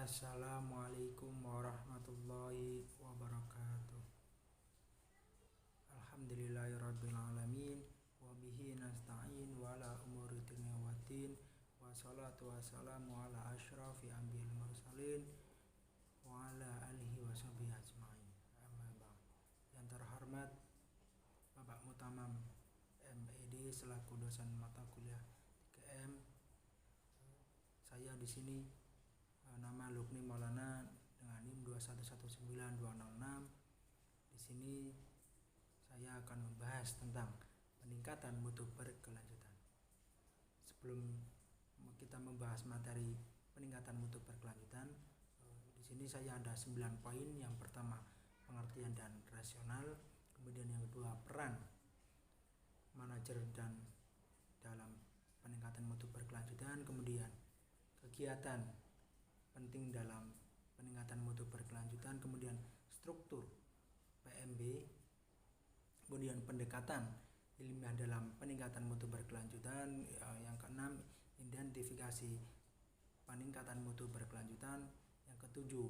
Assalamualaikum warahmatullahi wabarakatuh. Alhamdulillahirrabbilalamin. Wabihi nasta'in wa ala umuri dunya waddin. Wassalatu wassalamu ala ashrafi anbiya'il mursalin wa ala alihi wa sahbihi ajma'in. Amma ba'd. Yang terhormat Bapak Mutamam MED selaku dosen mata kuliah 3M. Saya di sini nama Lukni Maulana dengan NIM 2119206. Di sini saya akan membahas tentang peningkatan mutu berkelanjutan. Sebelum kita membahas materi peningkatan mutu berkelanjutan, di sini saya ada 9 poin. Yang pertama, pengertian dan rasional. Kemudian yang kedua, peran manajer dan dalam peningkatan mutu berkelanjutan. Kemudian kegiatan penting dalam peningkatan mutu berkelanjutan, kemudian struktur PMB, kemudian pendekatan ilmiah dalam peningkatan mutu berkelanjutan. Yang keenam, identifikasi peningkatan mutu berkelanjutan. Yang ketujuh,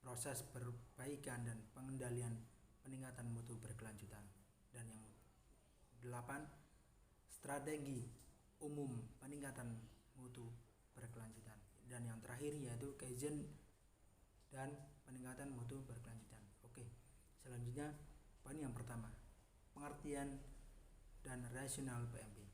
proses perbaikan dan pengendalian peningkatan mutu berkelanjutan. Dan yang delapan, strategi umum peningkatan mutu berkelanjutan. Dan yang terakhir yaitu kaizen dan peningkatan mutu berkelanjutan. Oke, selanjutnya poin yang pertama, pengertian dan rasional PMB.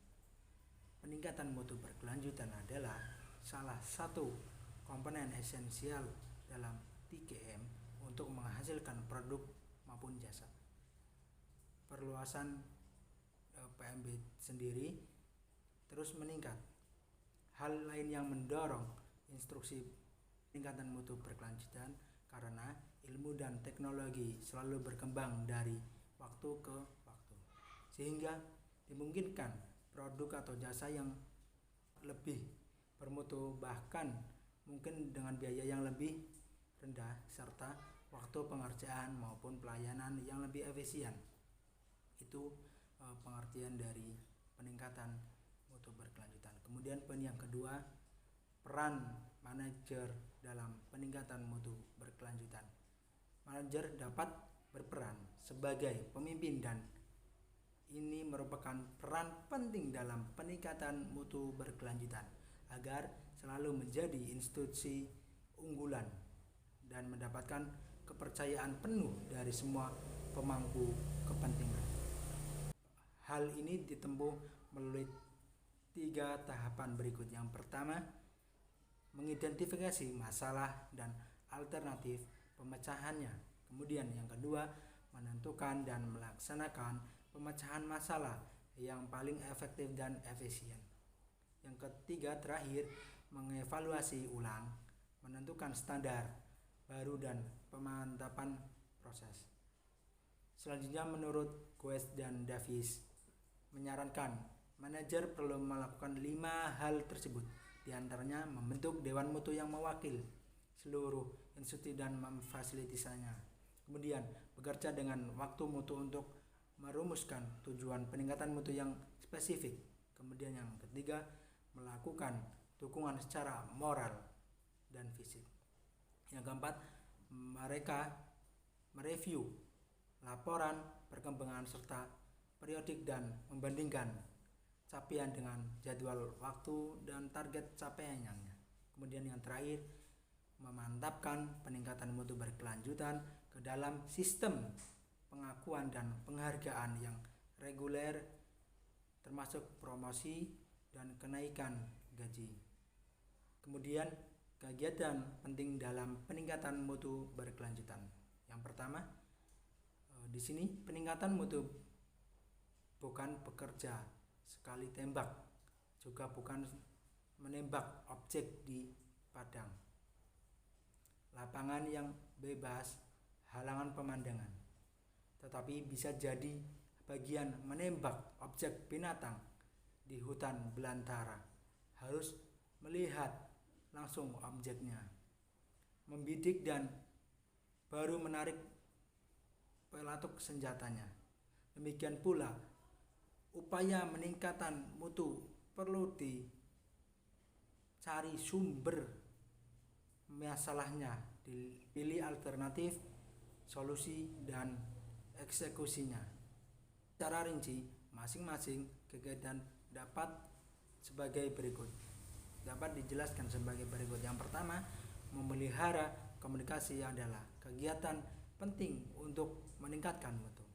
Peningkatan mutu berkelanjutan adalah salah satu komponen esensial dalam 3M untuk menghasilkan produk maupun jasa. Perluasan PMB sendiri terus meningkat. Hal lain yang mendorong instruksi peningkatan mutu berkelanjutan karena ilmu dan teknologi selalu berkembang dari waktu ke waktu, sehingga dimungkinkan produk atau jasa yang lebih bermutu, bahkan mungkin dengan biaya yang lebih rendah serta waktu pengerjaan maupun pelayanan yang lebih efisien. Itu pengertian dari peningkatan mutu berkelanjutan. Kemudian poin yang kedua, peran manajer dalam peningkatan mutu berkelanjutan. Manajer dapat berperan sebagai pemimpin dan ini merupakan peran penting dalam peningkatan mutu berkelanjutan agar selalu menjadi institusi unggulan dan mendapatkan kepercayaan penuh dari semua pemangku kepentingan. Hal ini ditempuh melalui 3 tahapan berikut. Yang pertama, mengidentifikasi masalah dan alternatif pemecahannya. Kemudian yang kedua, menentukan dan melaksanakan pemecahan masalah yang paling efektif dan efisien. Yang ketiga, terakhir, mengevaluasi ulang, menentukan standar baru dan pemantapan proses. Selanjutnya, menurut Guest dan Davis menyarankan manajer perlu melakukan 5 hal tersebut. Di antaranya membentuk dewan mutu yang mewakili seluruh institusi dan memfasilitasinya. Kemudian bekerja dengan waktu mutu untuk merumuskan tujuan peningkatan mutu yang spesifik. Kemudian yang ketiga, melakukan dukungan secara moral dan fisik. Yang keempat, mereka mereview laporan perkembangan serta periodik dan membandingkan capaian dengan jadwal waktu dan target capaiannya. Kemudian yang terakhir, memantapkan peningkatan mutu berkelanjutan ke dalam sistem pengakuan dan penghargaan yang reguler, termasuk promosi dan kenaikan gaji. Kemudian kegiatan penting dalam peningkatan mutu berkelanjutan. Yang pertama, di sini peningkatan mutu bukan bekerja sekali tembak, juga bukan menembak objek di padang lapangan yang bebas halangan pemandangan, tetapi bisa jadi bagian menembak objek binatang di hutan belantara. Harus melihat langsung objeknya, membidik dan baru menarik pelatuk senjatanya. Demikian pula upaya meningkatan mutu perlu dicari sumber masalahnya, dipilih alternatif, solusi, dan eksekusinya. Secara rinci, masing-masing kegiatan dapat dijelaskan sebagai berikut. Yang pertama, memelihara komunikasi adalah kegiatan penting untuk meningkatkan mutu.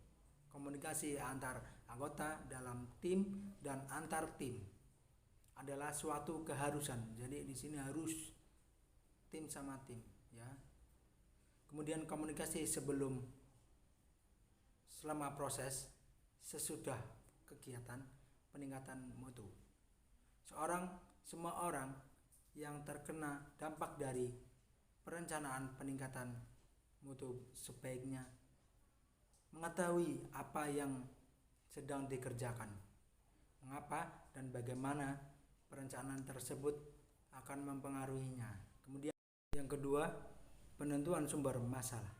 Komunikasi antar anggota dalam tim dan antar tim adalah suatu keharusan. Jadi di sini harus tim sama tim, ya. Kemudian komunikasi selama proses, sesudah kegiatan peningkatan mutu. Semua orang yang terkena dampak dari perencanaan peningkatan mutu sebaiknya mengetahui apa yang sedang dikerjakan, mengapa dan bagaimana perencanaan tersebut akan mempengaruhinya. Kemudian yang kedua, penentuan sumber masalah.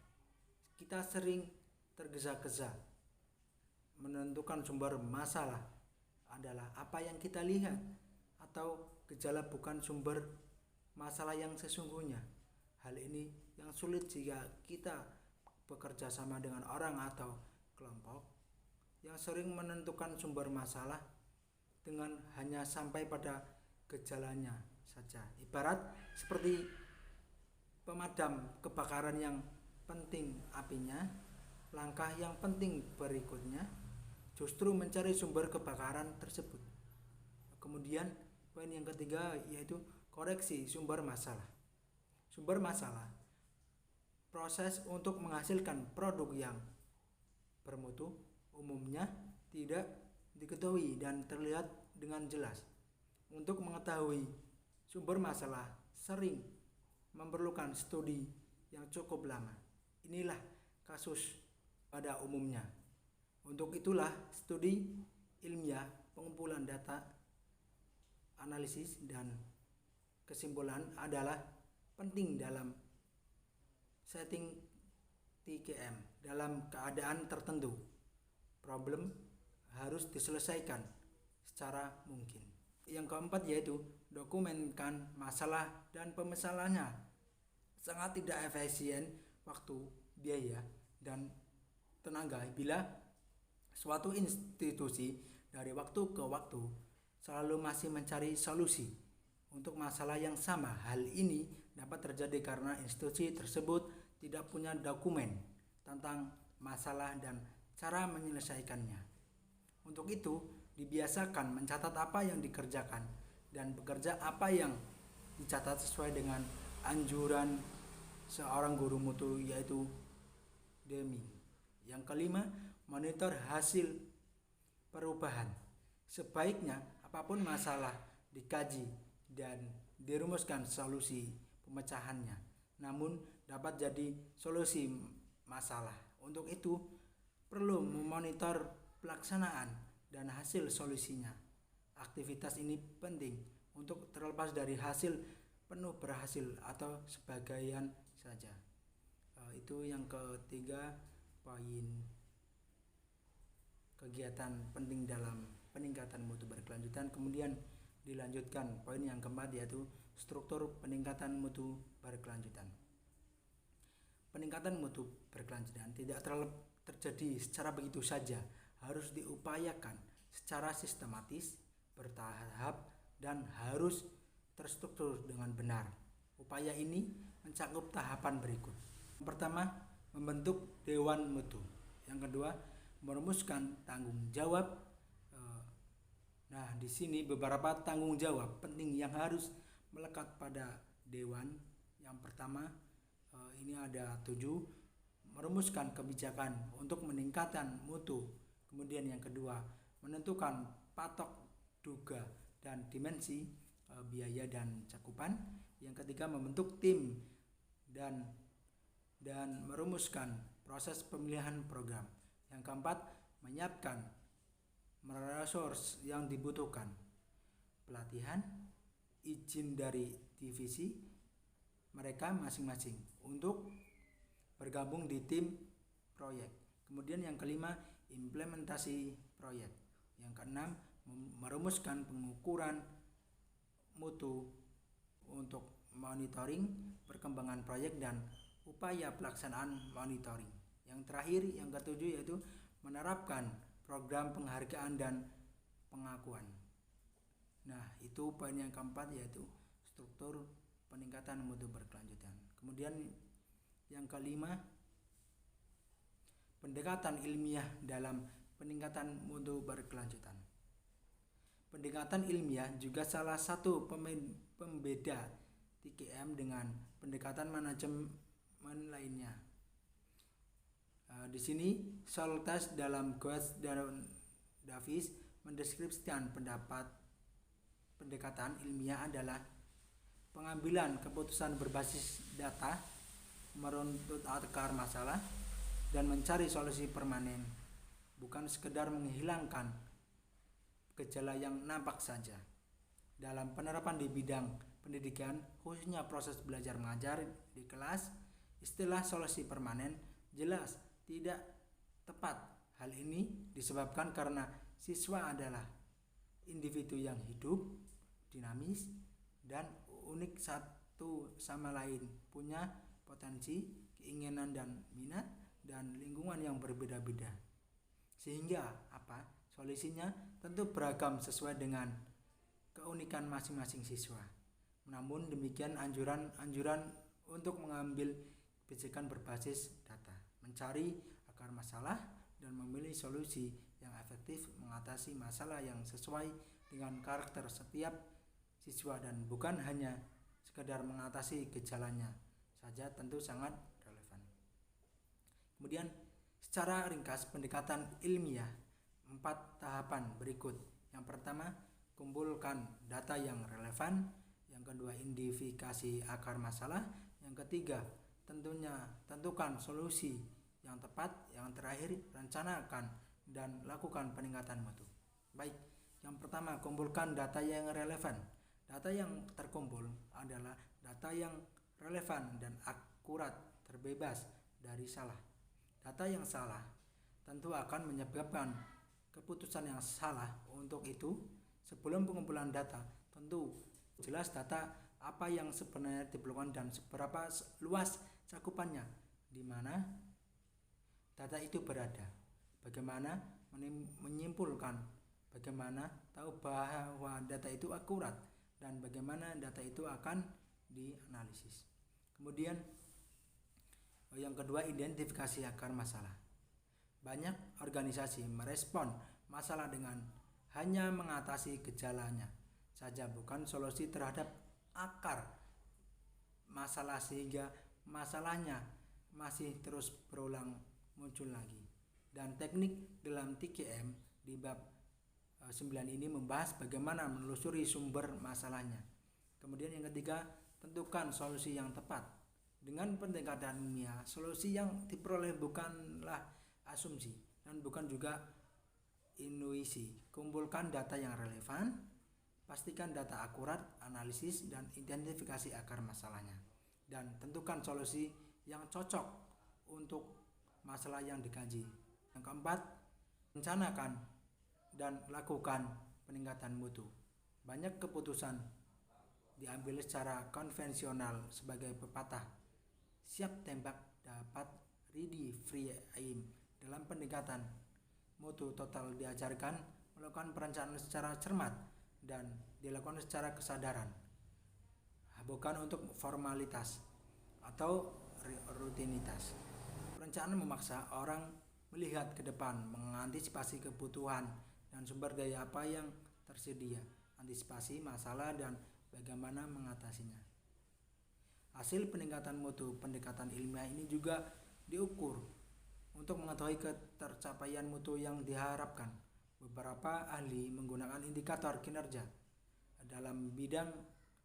Kita sering tergesa-gesa menentukan sumber masalah adalah apa yang kita lihat, atau gejala bukan sumber masalah yang sesungguhnya. Hal ini yang sulit jika kita bekerja sama dengan orang atau kelompok yang sering menentukan sumber masalah dengan hanya sampai pada gejalanya saja. Ibarat seperti pemadam kebakaran yang penting apinya, langkah yang penting berikutnya justru mencari sumber kebakaran tersebut. Kemudian poin yang ketiga yaitu koreksi sumber masalah. Sumber masalah, proses untuk menghasilkan produk yang bermutu, umumnya tidak diketahui dan terlihat dengan jelas. Untuk mengetahui sumber masalah sering memerlukan studi yang cukup lama. Inilah kasus pada umumnya. Untuk itulah studi ilmiah, pengumpulan data, analisis, dan kesimpulan adalah penting dalam setting TKM. Dalam keadaan tertentu, problem harus diselesaikan secara mungkin. Yang keempat yaitu dokumenkan masalah dan pemesalannya. Sangat tidak efisien waktu, biaya, dan tenaga bila suatu institusi dari waktu ke waktu selalu masih mencari solusi untuk masalah yang sama. Hal ini dapat terjadi karena institusi tersebut tidak punya dokumen tentang masalah dan cara menyelesaikannya. Untuk itu, dibiasakan mencatat apa yang dikerjakan dan bekerja apa yang dicatat sesuai dengan anjuran seorang guru mutu yaitu Deming. Yang kelima, monitor hasil perubahan. Sebaiknya apapun masalah dikaji dan dirumuskan solusi pemecahannya, namun dapat jadi solusi masalah. Untuk itu perlu memonitor pelaksanaan dan hasil solusinya. Aktivitas ini penting untuk terlepas dari hasil penuh berhasil atau sebagian saja. Itu yang ketiga, poin kegiatan penting dalam peningkatan mutu berkelanjutan. Kemudian dilanjutkan poin yang keempat yaitu struktur peningkatan mutu berkelanjutan. Peningkatan mutu berkelanjutan tidak terjadi secara begitu saja, harus diupayakan secara sistematis, bertahap, dan harus terstruktur dengan benar. Upaya ini mencakup tahapan berikut. Yang pertama, membentuk dewan mutu. Yang kedua, merumuskan tanggung jawab. Nah, di sini beberapa tanggung jawab penting yang harus melekat pada dewan. Yang pertama, ini ada 7, merumuskan kebijakan untuk meningkatkan mutu. Kemudian yang kedua, menentukan patok duga dan dimensi biaya dan cakupan. Yang ketiga, membentuk tim dan merumuskan proses pemilihan program. Yang keempat, menyiapkan resource yang dibutuhkan, pelatihan, izin dari divisi mereka masing-masing untuk bergabung di tim proyek. Kemudian yang kelima, implementasi proyek. Yang keenam, merumuskan pengukuran mutu untuk monitoring perkembangan proyek dan upaya pelaksanaan monitoring. Yang terakhir, yang ketujuh, yaitu menerapkan program penghargaan dan pengakuan. Nah, itu poin yang keempat, yaitu struktur peningkatan mutu berkelanjutan. Kemudian yang kelima, pendekatan ilmiah dalam peningkatan mutu berkelanjutan. Pendekatan ilmiah juga salah satu pembeda TKM dengan pendekatan manajemen lainnya. Di sini Soltes dalam Goetz dan Davis mendeskripsikan pendekatan ilmiah adalah pengambilan keputusan berbasis data, meruntut akar masalah, dan mencari solusi permanen, bukan sekedar menghilangkan gejala yang nampak saja. Dalam penerapan di bidang pendidikan, khususnya proses belajar mengajar di kelas, istilah solusi permanen jelas tidak tepat. Hal ini disebabkan karena siswa adalah individu yang hidup, dinamis, dan unik satu sama lain, punya potensi, keinginan dan minat, dan lingkungan yang berbeda-beda. Sehingga solusinya tentu beragam sesuai dengan keunikan masing-masing siswa. Namun demikian, anjuran untuk mengambil kebijakan berbasis data, mencari akar masalah, dan memilih solusi yang efektif mengatasi masalah yang sesuai dengan karakter setiap siswa dan bukan hanya sekedar mengatasi gejalanya saja, tentu sangat relevan. Kemudian secara ringkas, pendekatan ilmiah 4 tahapan berikut. Yang pertama, kumpulkan data yang relevan. Yang kedua, identifikasi akar masalah. Yang ketiga, tentukan solusi yang tepat. Yang terakhir, rencanakan dan lakukan peningkatan mutu. Baik, yang pertama, kumpulkan data yang relevan. Data yang terkumpul adalah data yang relevan dan akurat, terbebas dari salah. Data yang salah tentu akan menyebabkan keputusan yang salah. Untuk itu, sebelum pengumpulan data, tentu jelas data apa yang sebenarnya diperlukan dan seberapa luas cakupannya, di mana data itu berada, bagaimana menyimpulkan, bagaimana tahu bahwa data itu akurat, dan bagaimana data itu akan dianalisis. Kemudian yang kedua, identifikasi akar masalah. Banyak organisasi merespon masalah dengan hanya mengatasi gejalanya saja, bukan solusi terhadap akar masalah, sehingga masalahnya masih terus berulang muncul lagi. Dan teknik dalam TKM di bab 9 ini membahas bagaimana menelusuri sumber masalahnya. Kemudian yang ketiga, tentukan solusi yang tepat. Dengan pendekatan ilmiah, solusi yang diperoleh bukanlah asumsi dan bukan juga intuisi. Kumpulkan data yang relevan, pastikan data akurat, analisis dan identifikasi akar masalahnya, dan tentukan solusi yang cocok untuk masalah yang dikaji. Yang keempat, rencanakan dan lakukan peningkatan mutu. Banyak keputusan diambil secara konvensional sebagai pepatah siap tembak dapat ready free aim. Dalam pendekatan mutu total diajarkan melakukan perencanaan secara cermat dan dilakukan secara kesadaran, bukan untuk formalitas atau rutinitas. Perencanaan memaksa orang melihat ke depan, mengantisipasi kebutuhan dan sumber daya apa yang tersedia, antisipasi masalah dan bagaimana mengatasinya. Hasil peningkatan mutu pendekatan ilmiah ini juga diukur untuk mengetahui ketercapaian mutu yang diharapkan. Beberapa ahli menggunakan indikator kinerja dalam bidang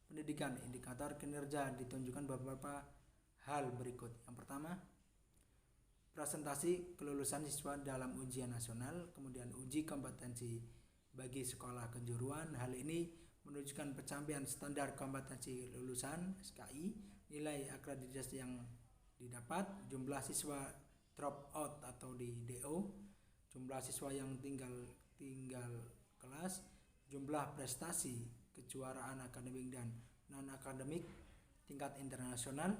pendidikan. Indikator kinerja ditunjukkan beberapa hal berikut. Yang pertama, presentasi kelulusan siswa dalam ujian nasional, kemudian uji kompetensi bagi sekolah kejuruan. Hal ini menunjukkan pencapaian standar kompetensi lulusan SKI, nilai akreditasi yang didapat, jumlah siswa drop out atau di DO, jumlah siswa yang tinggal kelas, jumlah prestasi kejuaraan akademik dan non akademik, tingkat internasional,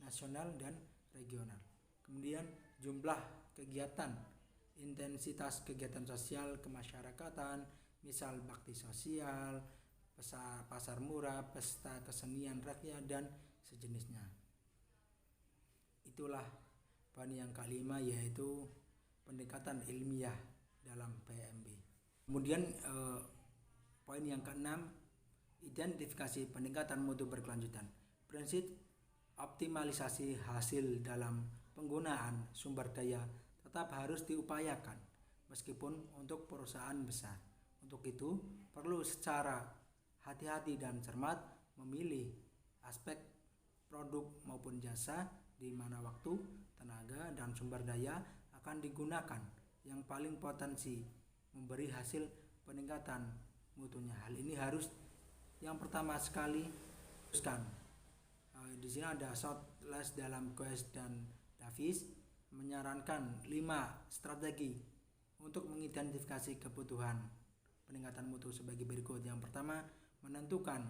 nasional, dan regional. Kemudian jumlah kegiatan, intensitas kegiatan sosial kemasyarakatan, misal bakti sosial, pasar murah, pesta kesenian rakyat, dan sejenisnya. Itulah poin yang kelima, yaitu pendekatan ilmiah dalam PMB. Kemudian poin yang keenam, identifikasi peningkatan mutu berkelanjutan. Prinsip optimalisasi hasil dalam penggunaan sumber daya tetap harus diupayakan meskipun untuk perusahaan besar. Untuk itu perlu secara hati-hati dan cermat memilih aspek produk maupun jasa di mana waktu, tenaga, dan sumber daya akan digunakan yang paling potensi memberi hasil peningkatan mutunya. Hal ini harus yang pertama sekali teruskan. Di sini ada Shotles dalam Quest dan Davis menyarankan 5 strategi untuk mengidentifikasi kebutuhan peningkatan mutu sebagai berikut. Yang pertama, menentukan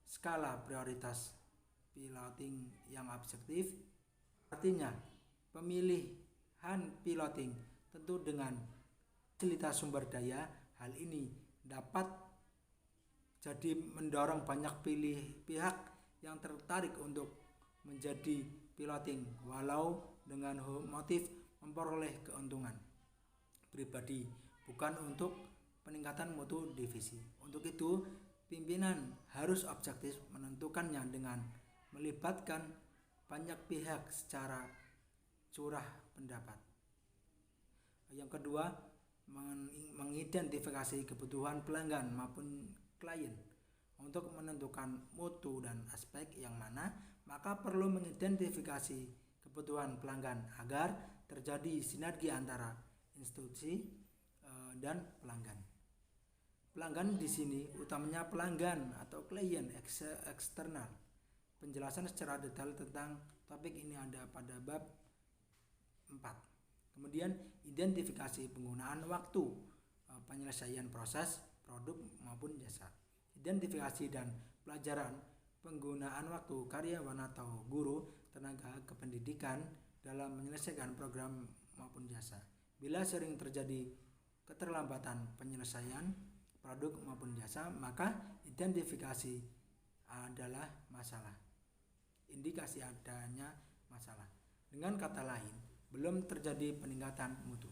skala prioritas piloting yang objektif. Artinya, pemilihan piloting tentu dengan fasilitas sumber daya. Hal ini dapat jadi mendorong banyak pihak yang tertarik untuk menjadi piloting walau dengan motif memperoleh keuntungan pribadi, bukan untuk peningkatan mutu divisi. Untuk itu, pimpinan harus objektif menentukannya dengan melibatkan banyak pihak secara curah pendapat. Yang kedua, mengidentifikasi kebutuhan pelanggan maupun klien. Untuk menentukan mutu dan aspek yang mana, maka perlu mengidentifikasi kebutuhan pelanggan agar terjadi sinergi antara institusi dan pelanggan. Pelanggan di sini utamanya pelanggan atau klien eksternal. Penjelasan secara detail tentang topik ini ada pada bab 4. Kemudian identifikasi penggunaan waktu penyelesaian proses produk maupun jasa. Identifikasi dan pelajaran penggunaan waktu karyawan atau guru tenaga kependidikan dalam menyelesaikan program maupun jasa. Bila sering terjadi keterlambatan penyelesaian produk maupun jasa, maka identifikasi adalah masalah. Indikasi adanya masalah. Dengan kata lain, belum terjadi peningkatan mutu.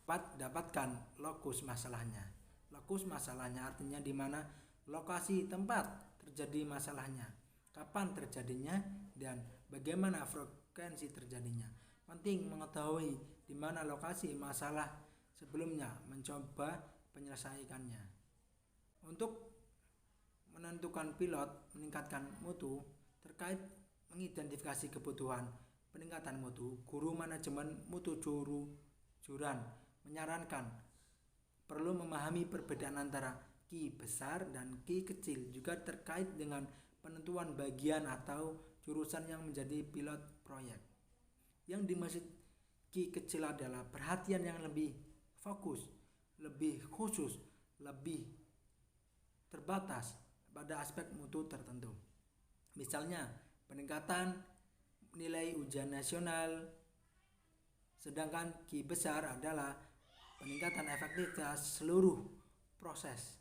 Dapatkan lokus masalahnya. Lokus masalahnya artinya di mana lokasi tempat terjadi masalahnya, kapan terjadinya, dan bagaimana frekuensi terjadinya. Penting mengetahui di mana lokasi masalah sebelumnya mencoba menyelesaikannya. Untuk menentukan pilot meningkatkan mutu terkait mengidentifikasi kebutuhan peningkatan mutu, guru manajemen mutu juran menyarankan perlu memahami perbedaan antara ki besar dan ki kecil, juga terkait dengan penentuan bagian atau jurusan yang menjadi pilot proyek. Yang dimaksud ki kecil adalah perhatian yang lebih fokus, lebih khusus, lebih terbatas pada aspek mutu tertentu. Misalnya peningkatan nilai ujian nasional, sedangkan ki besar adalah peningkatan efektivitas seluruh proses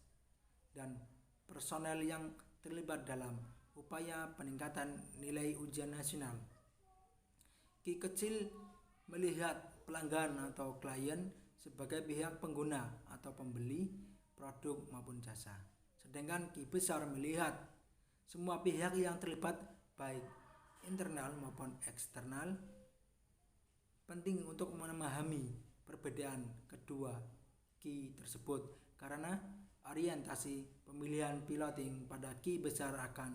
dan personel yang terlibat dalam upaya peningkatan nilai ujian nasional. Ki kecil melihat pelanggan atau klien sebagai pihak pengguna atau pembeli produk maupun jasa. Sedangkan ki besar melihat semua pihak yang terlibat baik internal maupun eksternal. Penting untuk memahami perbedaan kedua ki tersebut karena orientasi pemilihan piloting pada ki besar akan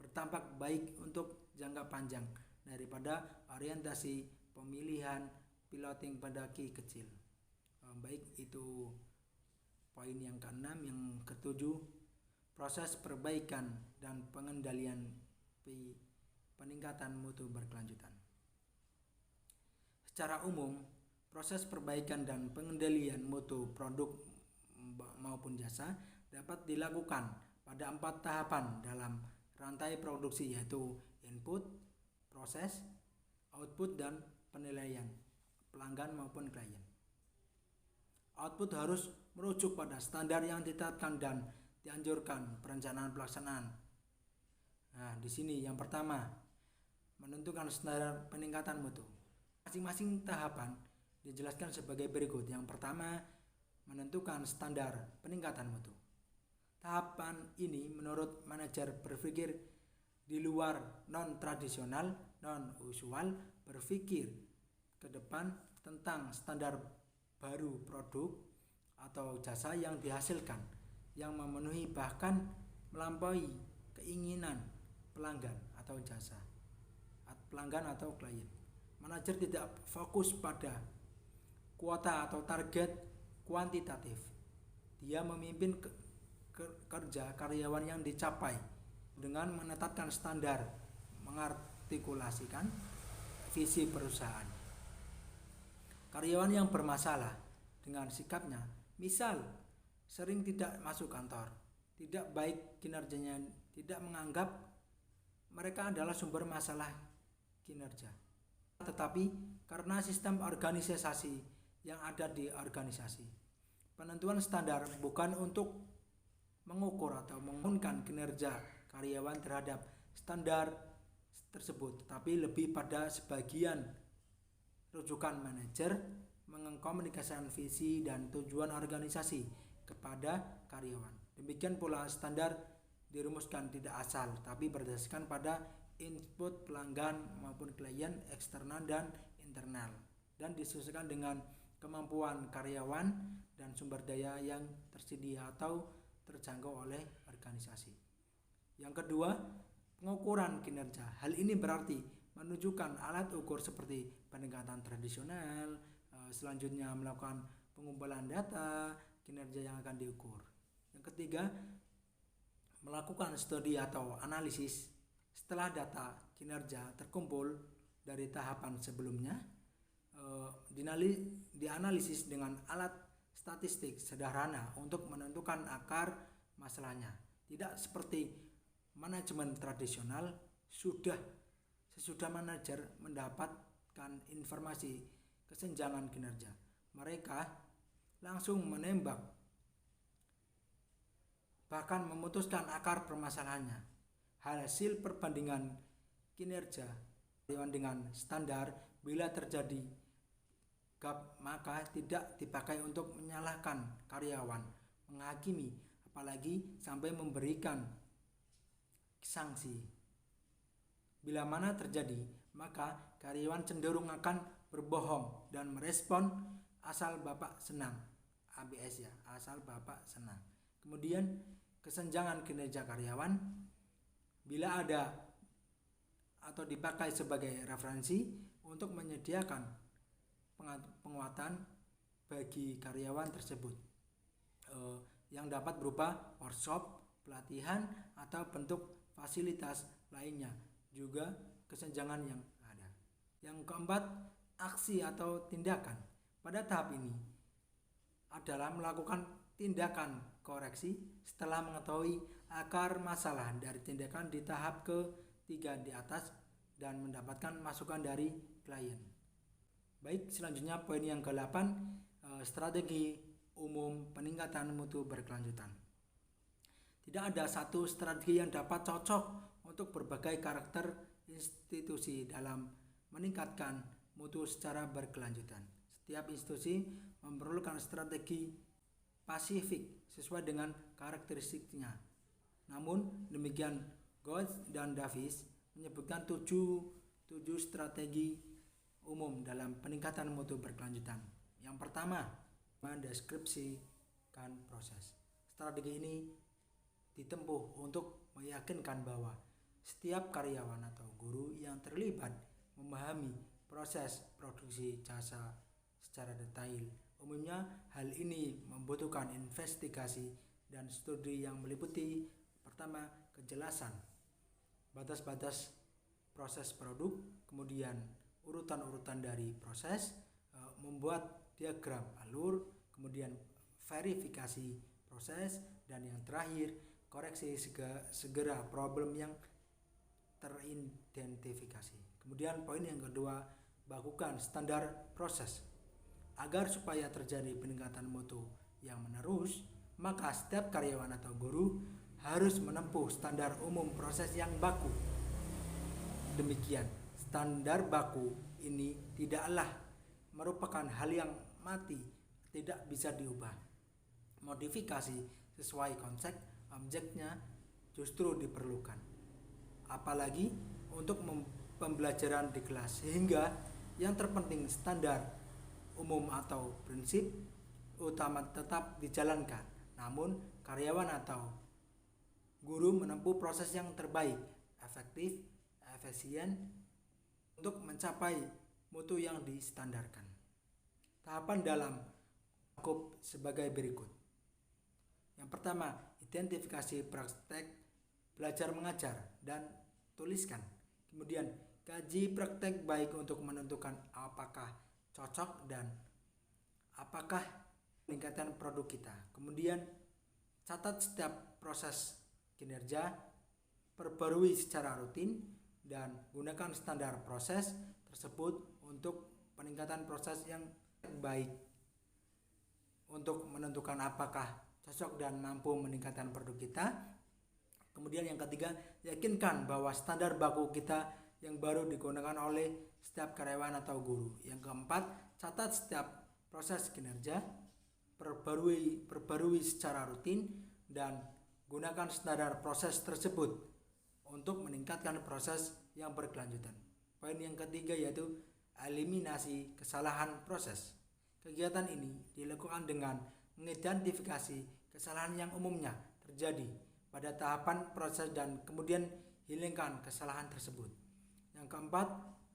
bertampak baik untuk jangka panjang daripada orientasi pemilihan piloting pada ki kecil. Baik, itu poin yang ke-6. Yang ke-7, proses perbaikan dan pengendalian peningkatan mutu berkelanjutan. Secara umum, proses perbaikan dan pengendalian mutu produk maupun jasa dapat dilakukan pada 4 tahapan dalam rantai produksi, yaitu input, proses, output, dan penilaian pelanggan maupun klien. Output harus merujuk pada standar yang ditetapkan dan dianjurkan perencanaan pelaksanaan. Nah, di sini yang pertama, menentukan standar peningkatan mutu. Masing-masing tahapan dijelaskan sebagai berikut. Yang pertama, menentukan standar peningkatan mutu. Tahapan ini menurut manajer berpikir di luar, non-tradisional, non-usual, berpikir ke depan tentang standar baru produk atau jasa yang dihasilkan, yang memenuhi bahkan melampaui keinginan pelanggan atau klien. Manajer tidak fokus pada kuota atau target kuantitatif. Dia memimpin kerja karyawan yang dicapai dengan menetapkan standar, mengartikulasikan visi perusahaan. Karyawan yang bermasalah dengan sikapnya, misal sering tidak masuk kantor, tidak baik kinerjanya, tidak menganggap mereka adalah sumber masalah kinerja, tetapi karena sistem organisasi yang ada di organisasi. Penentuan standar bukan untuk mengukur atau mengukur kinerja karyawan terhadap standar tersebut, tetapi lebih pada sebagian rujukan manajer mengkomunikasikan visi dan tujuan organisasi kepada karyawan. Demikian pula standar dirumuskan tidak asal, tapi berdasarkan pada input pelanggan maupun klien eksternal dan internal, dan disesuaikan dengan kemampuan karyawan dan sumber daya yang tersedia atau terjangkau oleh organisasi. Yang kedua, pengukuran kinerja. Hal ini berarti menunjukkan alat ukur seperti pendekatan tradisional, selanjutnya melakukan pengumpulan data kinerja yang akan diukur. Yang ketiga, melakukan studi atau analisis. Setelah data kinerja terkumpul dari tahapan sebelumnya, dianalisis dengan alat statistik sederhana untuk menentukan akar masalahnya. Tidak seperti manajemen tradisional, sesudah manajer mendapatkan informasi kesenjangan kinerja, mereka langsung menembak, bahkan memutuskan akar permasalahannya. Hasil perbandingan kinerja karyawan dengan standar, bila terjadi gap, maka tidak dipakai untuk menyalahkan karyawan, menghakimi, apalagi sampai memberikan sanksi. Bila mana terjadi, maka karyawan cenderung akan berbohong dan merespon asal bapak senang, ABS ya, asal bapak senang. Kemudian kesenjangan kinerja karyawan, bila ada atau dipakai sebagai referensi untuk menyediakan penguatan bagi karyawan tersebut, yang dapat berupa workshop, pelatihan, atau bentuk fasilitas lainnya, juga kesenjangan yang ada. Yang keempat, aksi atau tindakan. Pada tahap ini adalah melakukan tindakan koreksi setelah mengetahui akar masalah dari tindakan di tahap ketiga di atas dan mendapatkan masukan dari klien. Baik, selanjutnya poin yang ke-8, strategi umum peningkatan mutu berkelanjutan. Tidak ada satu strategi yang dapat cocok untuk berbagai karakter institusi dalam meningkatkan mutu secara berkelanjutan. Setiap institusi memerlukan strategi spesifik sesuai dengan karakteristiknya. Namun demikian, Golds dan Davis menyebutkan 7 strategi umum dalam peningkatan mutu berkelanjutan. Yang pertama, mendeskripsikan proses. Strategi ini ditempuh untuk meyakinkan bahwa setiap karyawan atau guru yang terlibat memahami proses produksi jasa secara detail. Umumnya hal ini membutuhkan investigasi dan studi yang meliputi pertama, kejelasan batas-batas proses produk, kemudian urutan-urutan dari proses, membuat diagram alur, kemudian verifikasi proses, dan yang terakhir koreksi segera problem yang teridentifikasi. Kemudian poin yang kedua, bakukan standar proses. Agar supaya terjadi peningkatan mutu yang menerus, maka setiap karyawan atau guru harus menempuh standar umum proses yang baku. Demikian, standar baku ini tidaklah merupakan hal yang mati, tidak bisa diubah. Modifikasi sesuai konsep objeknya justru diperlukan. Apalagi untuk pembelajaran di kelas, sehingga yang terpenting standar umum atau prinsip utama tetap dijalankan, namun karyawan atau guru menempuh proses yang terbaik, efektif, efisien untuk mencapai mutu yang distandarkan. Tahapan dalam cukup sebagai berikut. Yang pertama, identifikasi praktek belajar mengajar dan tuliskan. Kemudian, kaji praktek baik untuk menentukan apakah cocok dan apakah meningkatkan produk kita. Kemudian, catat setiap proses kinerja, perbarui secara rutin, dan gunakan standar proses tersebut untuk peningkatan proses yang baik untuk menentukan apakah cocok dan mampu meningkatkan produk kita. Kemudian yang ketiga, yakinkan bahwa standar baku kita yang baru digunakan oleh setiap karyawan atau guru. Yang keempat, catat setiap proses kinerja, perbarui secara rutin, dan gunakan standar proses tersebut untuk meningkatkan proses yang berkelanjutan. Poin yang ketiga yaitu eliminasi kesalahan proses. Kegiatan ini dilakukan dengan mengidentifikasi kesalahan yang umumnya terjadi pada tahapan proses dan kemudian hilangkan kesalahan tersebut. Yang keempat,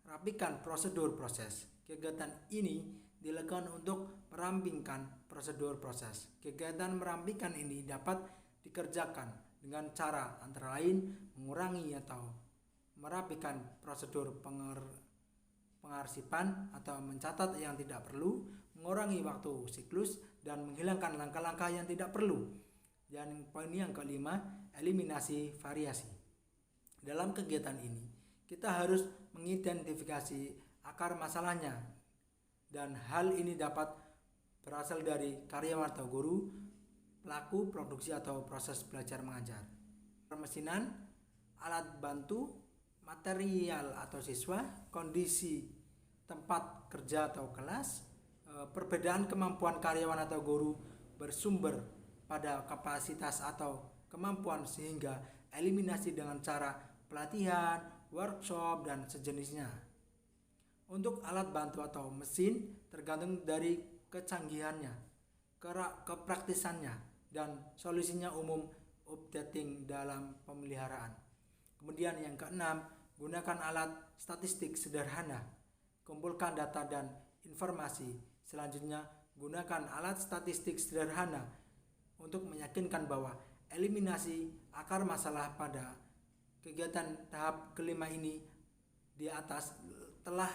rapikan prosedur proses. Kegiatan ini dilakukan untuk merampingkan prosedur proses. Kegiatan merampingkan ini dapat dikerjakan dengan cara antara lain mengurangi atau merapikan prosedur pengarsipan atau mencatat yang tidak perlu, mengurangi waktu siklus, dan menghilangkan langkah-langkah yang tidak perlu. Dan poin yang kelima, eliminasi variasi. Dalam kegiatan ini, kita harus mengidentifikasi akar masalahnya, dan hal ini dapat berasal dari karyawan atau guru, pelaku produksi atau proses belajar mengajar, permesinan, alat bantu, material atau siswa, kondisi tempat kerja atau kelas, perbedaan kemampuan karyawan atau guru bersumber pada kapasitas atau kemampuan, sehingga eliminasi dengan cara pelatihan, workshop, dan sejenisnya. Untuk alat bantu atau mesin tergantung dari kecanggihannya, kepraktisannya, dan solusinya umum updating dalam pemeliharaan. Kemudian yang keenam, gunakan alat statistik sederhana, kumpulkan data dan informasi. Selanjutnya, gunakan alat statistik sederhana untuk meyakinkan bahwa eliminasi akar masalah pada kegiatan tahap kelima ini di atas telah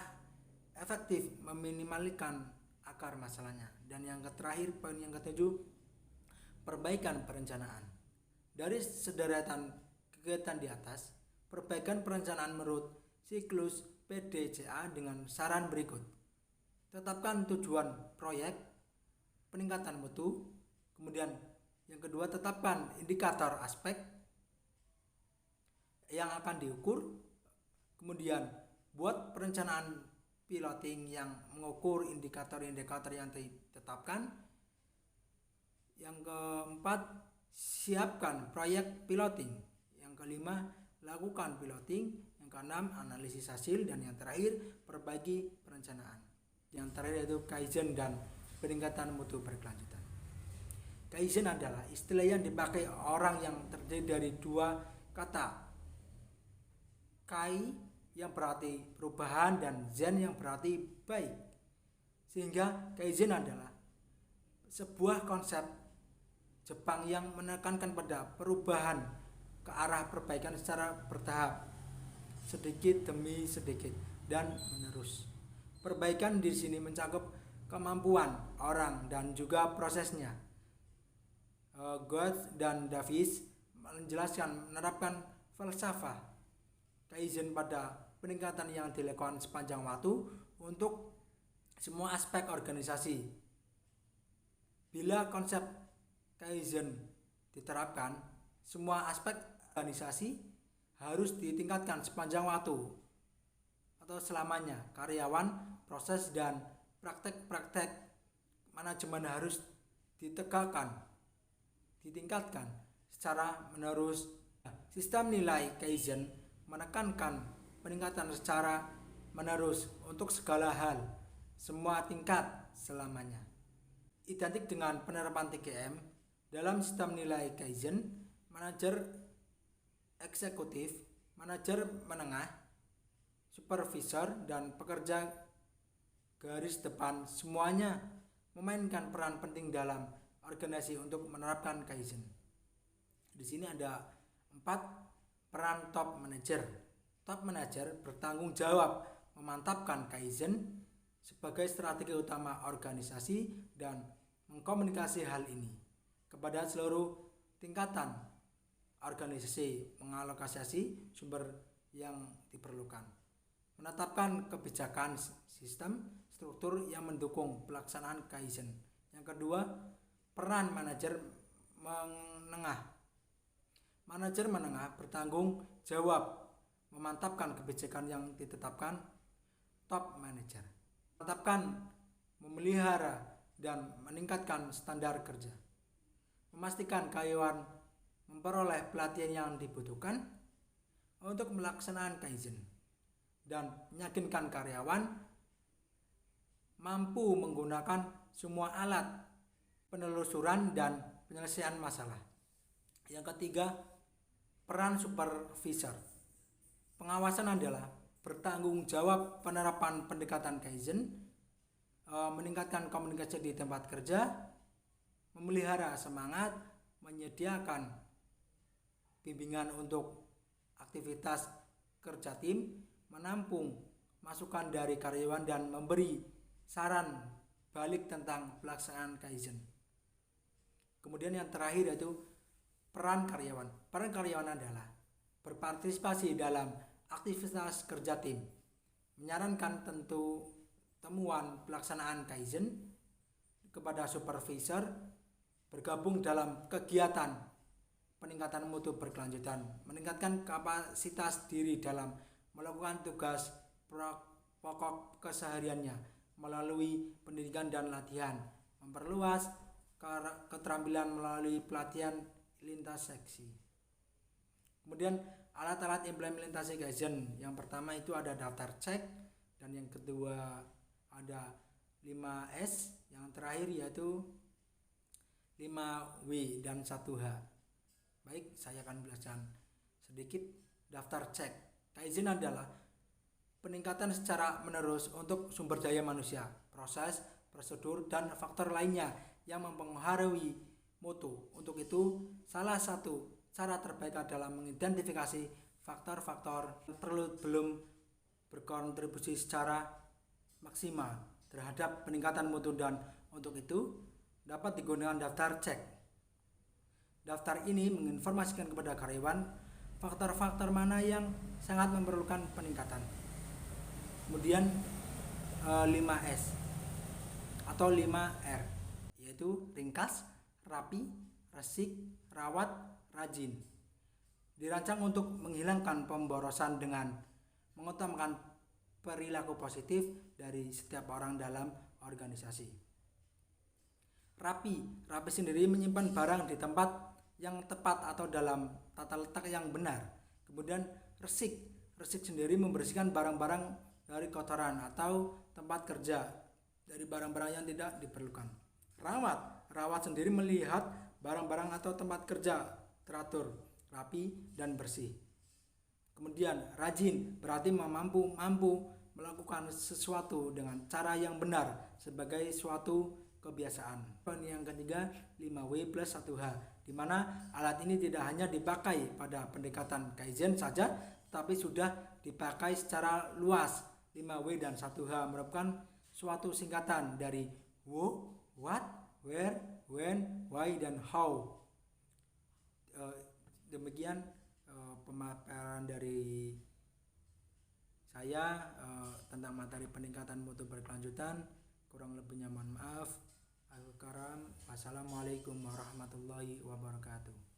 efektif meminimalkan akar masalahnya. Dan yang terakhir, poin yang ketujuh, perbaikan perencanaan. Dari sederetan kegiatan di atas, perbaikan perencanaan menurut siklus PDCA dengan saran berikut. Tetapkan tujuan proyek, peningkatan mutu. Kemudian yang kedua, tetapkan indikator aspek yang akan diukur. Kemudian buat perencanaan piloting yang mengukur indikator-indikator yang ditetapkan. Yang keempat, siapkan proyek piloting. Yang kelima, lakukan piloting. Yang keenam, analisis hasil. Dan yang terakhir, perbaiki perencanaan. Yang terakhir yaitu Kaizen dan peningkatan mutu berkelanjutan. Kaizen adalah istilah yang dipakai orang yang terdiri dari dua kata. Kai yang berarti perubahan dan Zen yang berarti baik. Sehingga Kaizen adalah sebuah konsep Jepang yang menekankan pada perubahan ke arah perbaikan secara bertahap, sedikit demi sedikit dan menerus. Perbaikan di sini mencakup kemampuan orang dan juga prosesnya. Goethe dan Davis menjelaskan menerapkan falsafah Kaizen pada peningkatan yang dilakukan sepanjang waktu untuk semua aspek organisasi. Bila konsep Kaizen diterapkan, semua aspek organisasi harus ditingkatkan sepanjang waktu atau selamanya. Karyawan, proses, dan praktek-praktek manajemen harus ditingkatkan secara menerus. Sistem nilai Kaizen menekankan peningkatan secara menerus untuk segala hal, semua tingkat selamanya. Identik dengan penerapan 3M dalam sistem nilai Kaizen, manajer eksekutif, manajer menengah, supervisor, dan pekerja garis depan semuanya memainkan peran penting dalam organisasi untuk menerapkan Kaizen. Di sini ada 4 peran top manager. Top manager bertanggung jawab memantapkan Kaizen sebagai strategi utama organisasi dan mengkomunikasi hal ini kepada seluruh tingkatan organisasi, mengalokasi sumber yang diperlukan, menetapkan kebijakan, sistem, struktur yang mendukung pelaksanaan Kaizen. Yang kedua, peran manajer menengah. Manajer menengah bertanggung jawab memantapkan kebijakan yang ditetapkan top manager, menetapkan, memelihara, dan meningkatkan standar kerja, memastikan karyawan memperoleh pelatihan yang dibutuhkan untuk melaksanakan Kaizen, dan meyakinkan karyawan mampu menggunakan semua alat penelusuran dan penyelesaian masalah. Yang ketiga, peran supervisor. Pengawasan adalah bertanggung jawab penerapan pendekatan Kaizen, meningkatkan komunikasi di tempat kerja, memelihara semangat, menyediakan bimbingan untuk aktivitas kerja tim, menampung masukan dari karyawan, dan memberi saran balik tentang pelaksanaan Kaizen. Kemudian yang terakhir yaitu peran karyawan. Peran karyawan adalah berpartisipasi dalam aktivitas kerja tim, menyarankan temuan pelaksanaan Kaizen kepada supervisor, bergabung dalam kegiatan peningkatan mutu berkelanjutan, meningkatkan kapasitas diri dalam melakukan tugas pokok kesehariannya melalui pendidikan dan latihan, memperluas keterampilan melalui pelatihan lintas seksi. Kemudian alat-alat implementasi Kaizen, yang pertama itu ada daftar cek, dan yang kedua ada 5S, yang terakhir yaitu 5W dan 1H. Baik, saya akan menjelaskan sedikit daftar cek. Kaizen adalah peningkatan secara menerus untuk sumber daya manusia, proses, prosedur, dan faktor lainnya yang mempengaruhi mutu. Untuk itu, salah satu cara terbaik adalah mengidentifikasi faktor-faktor yang belum berkontribusi secara maksimal terhadap peningkatan mutu, dan untuk itu dapat digunakan daftar cek. Daftar ini menginformasikan kepada karyawan faktor-faktor mana yang sangat memerlukan peningkatan. Kemudian 5S atau 5R, yaitu ringkas, rapi, resik, rawat, rajin. Dirancang untuk menghilangkan pemborosan dengan mengutamakan perilaku positif dari setiap orang dalam organisasi. Rapi sendiri menyimpan barang di tempat yang tepat atau dalam tata letak yang benar. Kemudian resik sendiri membersihkan barang-barang dari kotoran atau tempat kerja dari barang-barang yang tidak diperlukan. Rawat sendiri melihat barang-barang atau tempat kerja teratur, rapi, dan bersih. Kemudian rajin berarti mampu melakukan sesuatu dengan cara yang benar sebagai suatu kebiasaan. Yang ketiga 5W plus 1H, di mana alat ini tidak hanya dipakai pada pendekatan Kaizen saja, tapi sudah dipakai secara luas. 5W dan 1H merupakan suatu singkatan dari who, what, where, when, why, dan how. Demikian pemaparan dari saya tentang materi peningkatan mutu berkelanjutan. Kurang lebihnya mohon maaf. Wassalamualaikum warahmatullahi wabarakatuh.